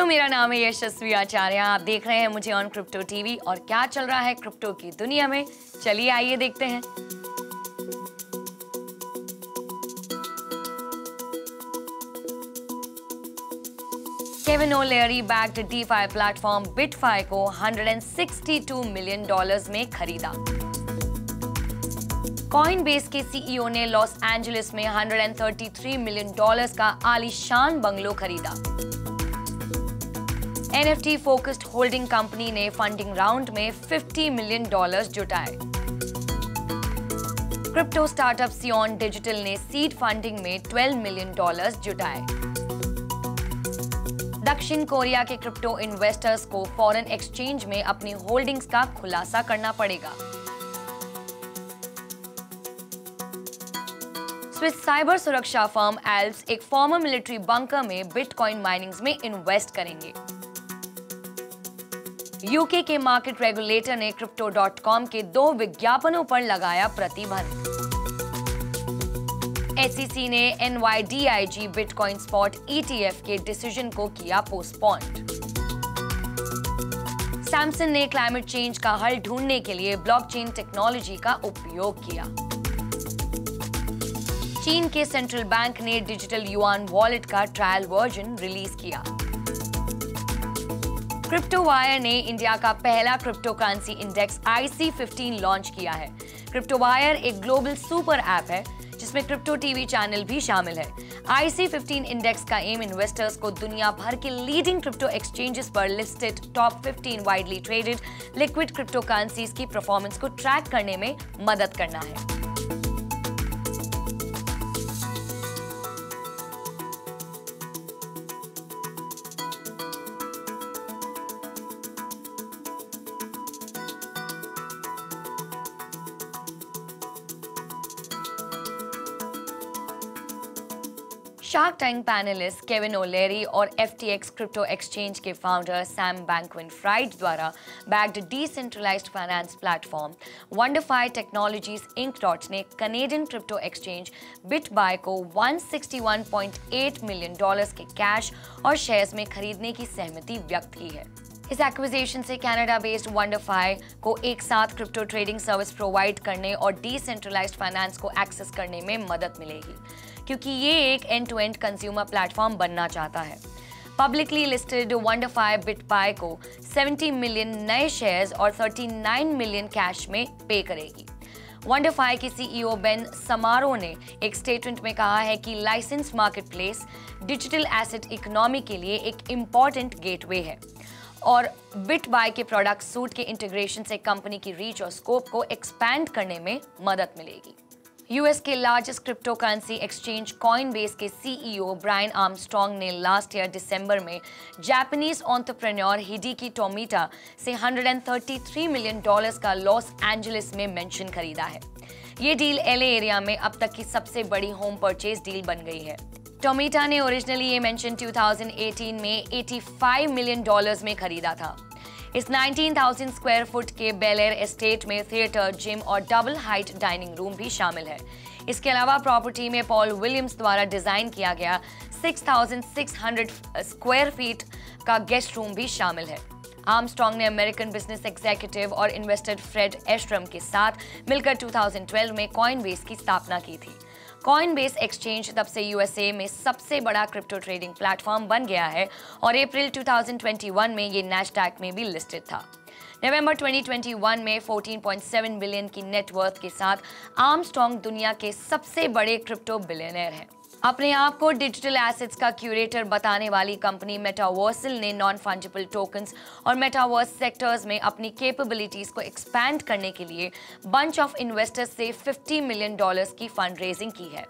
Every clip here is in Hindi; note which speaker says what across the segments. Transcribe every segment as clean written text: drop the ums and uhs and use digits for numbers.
Speaker 1: हेलो, मेरा नाम है यशस्वी आचार्य। आप देख रहे हैं मुझे ऑन क्रिप्टो टीवी। और क्या चल रहा है क्रिप्टो की दुनिया में, चलिए आइए देखते हैं। केविन ओलेरी बैक्ड DeFi प्लेटफॉर्म बिटफाई को $162 मिलियन में खरीदा। कॉइनबेस के CEO ने लॉस एंजलिस में $133 मिलियन का आलीशान बंगलो खरीदा। NFT फोकस्ड होल्डिंग कंपनी ने फंडिंग राउंड में $50 मिलियन जुटाए। क्रिप्टो स्टार्टअप सियोन डिजिटल ने सीड फंडिंग में $12 मिलियन जुटाए। दक्षिण कोरिया के क्रिप्टो इन्वेस्टर्स को फॉरेन एक्सचेंज में अपनी होल्डिंग्स का खुलासा करना पड़ेगा। स्विस साइबर सुरक्षा फर्म एल्प्स एक फॉर्मर मिलिट्री बंकर में बिटकॉइन माइनिंग्स में इन्वेस्ट करेंगे। यूके के मार्केट रेगुलेटर ने Crypto.com के 2 विज्ञापनों पर लगाया प्रतिबंध। SEC ने NYDIG बिटकॉइन स्पॉट ETF के डिसीजन को किया पोस्टपोन्ड। सैमसंग ने क्लाइमेट चेंज का हल ढूंढने के लिए ब्लॉकचेन टेक्नोलॉजी का उपयोग किया। चीन के सेंट्रल बैंक ने डिजिटल युआन वॉलेट का ट्रायल वर्जन रिलीज किया। क्रिप्टो वायर ने इंडिया का पहला crypto currency index IC15 launch किया है। क्रिप्टो वायर एक ग्लोबल सुपर ऐप है जिसमें क्रिप्टो टीवी चैनल भी शामिल है। IC15 इंडेक्स का एम इन्वेस्टर्स को दुनिया भर के लीडिंग क्रिप्टो एक्सचेंजेस पर listed top 15 widely traded liquid crypto currencies की परफॉर्मेंस को ट्रैक करने में मदद करना है। Shark Tank panelist Kevin O'Leary और FTX क्रिप्टो एक्सचेंज के फाउंडर सैम बैंक्मैन-फ्राइड द्वारा backed decentralised finance platform WonderFi Technologies Inc ने कनेडियन क्रिप्टो एक्सचेंज बिटबाय को $161.8 मिलियन के कैश और शेयर्स में खरीदने की सहमति व्यक्त की है। इस एक्विजिशन से कनाडा बेस्ड वंडरफाई को एक साथ क्रिप्टो ट्रेडिंग सर्विस प्रोवाइड करने और डिसेंट्रलाइज्ड फाइनेंस को एक्सेस करने में मदद मिलेगी, क्योंकि ये एक एंड-टू-एंड कंज्यूमर प्लेटफॉर्म बनना चाहता है। पब्लिकली लिस्टेड वंडरफाई बिटबाय को 70 मिलियन नए शेयर्स और 39 मिलियन कैश में पे करेगी। वंडरफाई के CEO बेन समारो ने एक स्टेटमेंट में कहा है कि license marketplace digital asset economy के लिए एक इम्पॉर्टेंट गेटवे है और बिटबाय के प्रोडक्ट सूट के इंटीग्रेशन से कंपनी की रीच और स्कोप को एक्सपैंड करने में मदद मिलेगी। यूएस के largest crypto currency exchange Coinbase के CEO ब्रायन आर्मस्ट्रॉन्ग ने लास्ट ईयर दिसंबर में जापानीज एंटरप्रेन्योर हिडेकी टोमिटा से $133 मिलियन का लॉस एंजलिस में मेंशन खरीदा है। ये डील LA एरिया में अब तक की सबसे बड़ी होम परचेज डील बन गई है। टोमिटा ने ओरिजिनली ये मेंशन 2018 में $85 मिलियन में खरीदा था। इस 19,000 स्क्वायर फुट के बेल एयर एस्टेट में थिएटर, जिम और डबल हाइट डाइनिंग रूम भी शामिल है। इसके अलावा प्रॉपर्टी में पॉल विलियम्स द्वारा डिजाइन किया गया 6,600 स्क्वायर फीट का गेस्ट रूम भी शामिल है। आर्मस्ट्रॉन्ग ने अमेरिकन बिजनेस एग्जीक्यूटिव और इन्वेस्टर फ्रेड एस्ट्रम के साथ मिलकर 2012 में कॉइनबेस की स्थापना की थी। कॉइनबेस एक्सचेंज तब से USA में सबसे बड़ा क्रिप्टो ट्रेडिंग प्लेटफॉर्म बन गया है और अप्रैल 2021 में ये नैस्डैक में भी लिस्टेड था। नवंबर 2021 में 14.7 बिलियन की नेटवर्थ के साथ आर्मस्ट्रॉन्ग दुनिया के सबसे बड़े क्रिप्टो बिलियनर हैं। अपने आप को डिजिटल एसेट्स का क्यूरेटर बताने वाली कंपनी मेटावर्सल ने नॉन फंजिबल टोकन्स और मेटावर्स सेक्टर्स में अपनी कैपेबिलिटीज को एक्सपैंड करने के लिए बंच ऑफ इन्वेस्टर्स से $50 मिलियन की फंड रेजिंग की है।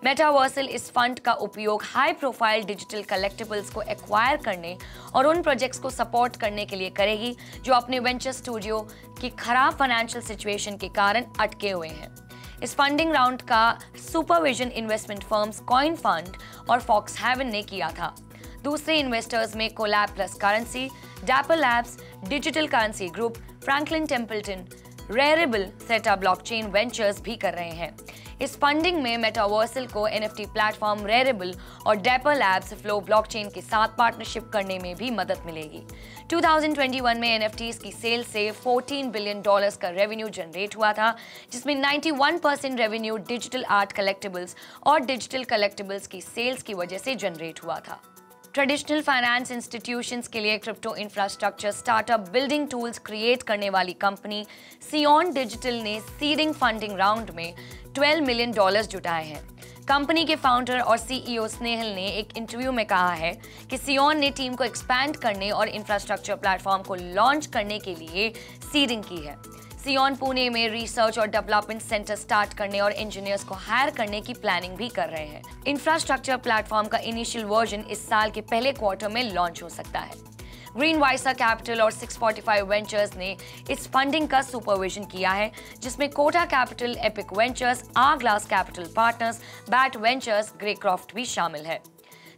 Speaker 1: मेटावर्सल इस फंड का उपयोग हाई प्रोफाइल डिजिटल कलेक्टिबल्स को एक्वायर करने और उन प्रोजेक्ट्स को सपोर्ट करने के लिए करेगी जो अपने वेंचर स्टूडियो की खराब फाइनेंशियल सिचुएशन के कारण अटके हुए हैं। इस फंडिंग राउंड का supervision investment firms Coin Fund और फॉक्स हेवन ने किया था। दूसरे इन्वेस्टर्स में Collab plus Currency, Dapper Labs, Digital Currency Group, Franklin Templeton, Rarible, Seta Blockchain ventures भी कर रहे हैं। इस फंडिंग में मेटावर्सल को NFT प्लेटफॉर्म रेरेबल और डेपर लैब्स फ्लो ब्लॉकचेन के साथ पार्टनरशिप करने में भी मदद मिलेगी। 2021 में NFTs की सेल से $14 बिलियन का रेवेन्यू जनरेट हुआ था, जिसमें 91% रेवेन्यू डिजिटल आर्ट कलेक्टिबल्स और डिजिटल कलेक्टिबल्स की सेल्स की वजह से जनरेट हुआ था। ट्रेडिशनल फाइनेंस इंस्टीट्यूशंस के लिए crypto infrastructure startup building tools create करने वाली कंपनी सियोन डिजिटल ने सीडिंग फंडिंग राउंड में $12 मिलियन जुटाए हैं। कंपनी के फाउंडर और CEO स्नेहल ने एक इंटरव्यू में कहा है कि सियोन ने टीम को एक्सपैंड करने और इंफ्रास्ट्रक्चर प्लेटफॉर्म को लॉन्च करने के लिए सीडिंग की है। सियोन पुणे में रिसर्च और डेवलपमेंट सेंटर स्टार्ट करने और इंजीनियर्स को हायर करने की प्लानिंग भी कर रहे हैं। इंफ्रास्ट्रक्चर प्लेटफॉर्म का इनिशियल वर्जन इस साल के पहले क्वार्टर में लॉन्च हो सकता है। ग्रीन वाइसा कैपिटल और 645 वेंचर्स ने इस फंडिंग का सुपरविजन किया है, जिसमें Kota Capital, Epic Ventures, Arglass Capital Partners, Bat Ventures, Greycroft भी शामिल है।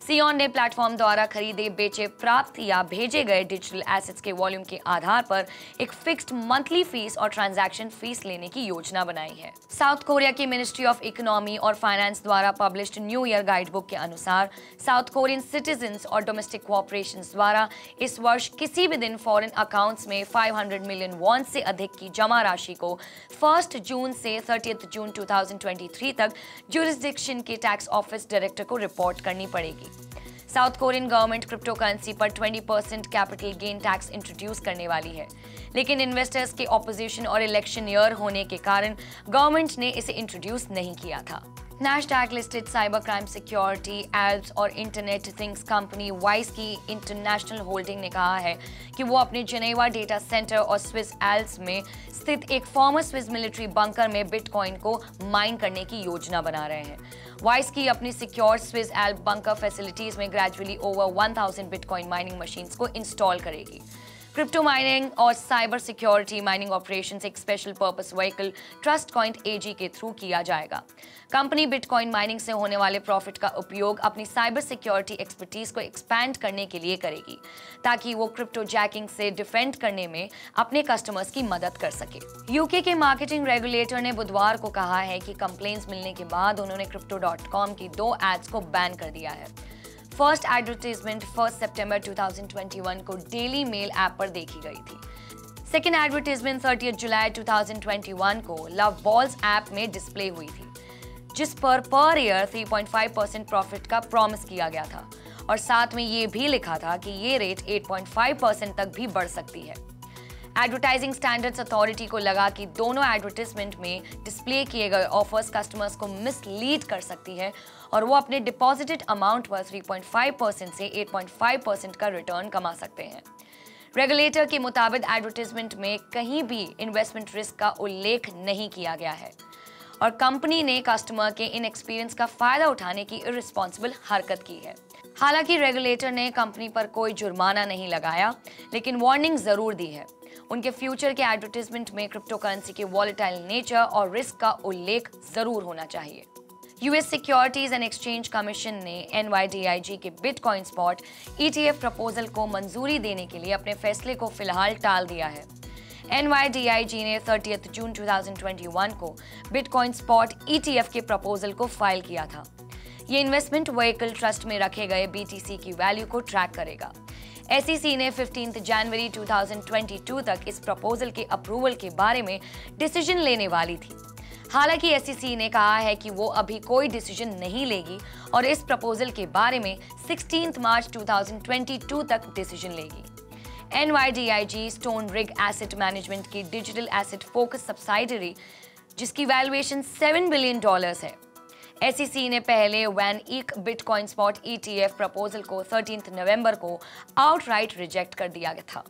Speaker 1: सियोन ने प्लेटफॉर्म द्वारा खरीदे, बेचे, प्राप्त या भेजे गए डिजिटल एसेट्स के वॉल्यूम के आधार पर एक फिक्स्ड मंथली फीस और ट्रांजैक्शन फीस लेने की योजना बनाई है। साउथ कोरिया की मिनिस्ट्री ऑफ इकोनॉमी और फाइनेंस द्वारा पब्लिश्ड न्यू ईयर गाइडबुक के अनुसार साउथ कोरियन सिटीजन्स और डोमेस्टिक कॉर्पोरेशंस द्वारा इस वर्ष किसी भी दिन फॉरेन अकाउंट्स में 500 मिलियन वॉन से अधिक की जमा राशि को 1 जून से 30 जून 2023 तक ज्यूरिसडिक्शन के टैक्स ऑफिस डायरेक्टर को रिपोर्ट करनी पड़ेगी। South Korean government crypto currency पर 20% कैपिटल गेन टैक्स इंट्रोड्यूस करने वाली है, लेकिन इन्वेस्टर्स के ऑपोजिशन और इलेक्शन ईयर होने के कारण गवर्नमेंट ने इसे इंट्रोड्यूस नहीं किया था। Nasdaq listed cyber crime security, Alps और इंटरनेट थिंग्स कंपनी वाइस की इंटरनेशनल होल्डिंग ने कहा है कि वो अपने जेनेवा डेटा सेंटर और स्विस एल्प्स में स्थित एक फॉर्मर स्विस मिलिट्री बंकर में बिटकॉइन को माइन करने की योजना बना रहे हैं। वाइस की अपनी सिक्योर स्विस एल्प बंकर फैसिलिटीज में gradually over 1000 bitcoin mining machines को इंस्टॉल करेगी। क्रिप्टो माइनिंग और साइबर सिक्योरिटी माइनिंग ऑपरेशंस एक स्पेशल पर्पस व्हीकल ट्रस्टकॉइन AG के थ्रू किया जाएगा। कंपनी बिटकॉइन माइनिंग से होने वाले प्रॉफिट का उपयोग अपनी साइबर सिक्योरिटी एक्सपर्टीज को एक्सपैंड करने के लिए करेगी, ताकि वो क्रिप्टो जैकिंग से डिफेंड करने में अपने कस्टमर्स की मदद कर सके। यूके के मार्केटिंग रेगुलेटर ने बुधवार को कहा है कि कंप्लेंट्स मिलने के बाद उन्होंने crypto.com की 2 एड्स को बैन कर दिया है। फर्स्ट एडवर्टाइजमेंट 1 सितंबर 2021 को डेली मेल ऐप पर देखी गई थी। सेकेंड एडवर्टाइजमेंट 30 जुलाई 2021 को लव बॉल्स ऐप में डिस्प्ले हुई थी, जिस पर ईयर 3.5% प्रॉफिट का प्रॉमिस किया गया था और साथ में ये भी लिखा था कि ये रेट 8.5% तक भी बढ़ सकती है। एडवर्टाइजिंग स्टैंडर्ड्स अथॉरिटी को लगा कि दोनों एडवर्टाइजमेंट में डिस्प्ले किए गए ऑफर्स कस्टमर्स को मिसलीड कर सकती है और वो अपने डिपॉजिटेड अमाउंट पर 3.5% से 8.5% का रिटर्न कमा सकते हैं। रेगुलेटर के मुताबिक एडवर्टाइजमेंट में कहीं भी इन्वेस्टमेंट रिस्क का उल्लेख नहीं किया गया है और कंपनी ने कस्टमर के इन एक्सपीरियंस का फायदा उठाने की इररिस्पॉन्सिबल हरकत की है। हालांकि रेगुलेटर ने कंपनी पर कोई जुर्माना नहीं लगाया, लेकिन वार्निंग जरूर दी है। उनके फ्यूचर के एडवर्टाइजमेंट में क्रिप्टो करेंसी के वॉलेटाइल नेचर और रिस्क का उल्लेख जरूर होना चाहिए। US securities and exchange commission ने NYDIG के बिटकॉइन स्पॉट ETF प्रपोजल को मंजूरी देने के लिए अपने फैसले को फिलहाल टाल दिया है। NYDIG ने 30 जून 2021 को बिटकॉइन स्पॉट ETF के प्रपोजल को फाइल किया था। ये इन्वेस्टमेंट व्हीकल ट्रस्ट में रखे गए BTC की वैल्यू को ट्रैक करेगा। SEC ने 15 जनवरी 2022 तक इस प्रपोजल के अप्रूवल के बारे में डिसीजन लेने वाली थी। हालांकि SEC ने कहा है कि वो अभी कोई डिसीजन नहीं लेगी और इस प्रपोजल के बारे में 16 मार्च 2022 तक डिसीजन लेगी। NYDIG stone rig asset management की डिजिटल एसेट फोकस सब्सिडियरी, जिसकी वैल्यूएशन $7 बिलियन है। SEC ने पहले van ईक bitcoin spot ETF proposal को 13 नवंबर को आउटराइट रिजेक्ट कर दिया गया था।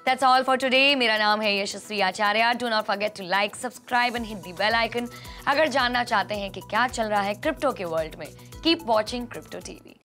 Speaker 1: That's all for today. मेरा नाम है यशस्वी आचार्य। Do not forget to like, subscribe and hit the bell icon अगर जानना चाहते हैं कि क्या चल रहा है क्रिप्टो के वर्ल्ड में। Keep watching Crypto TV.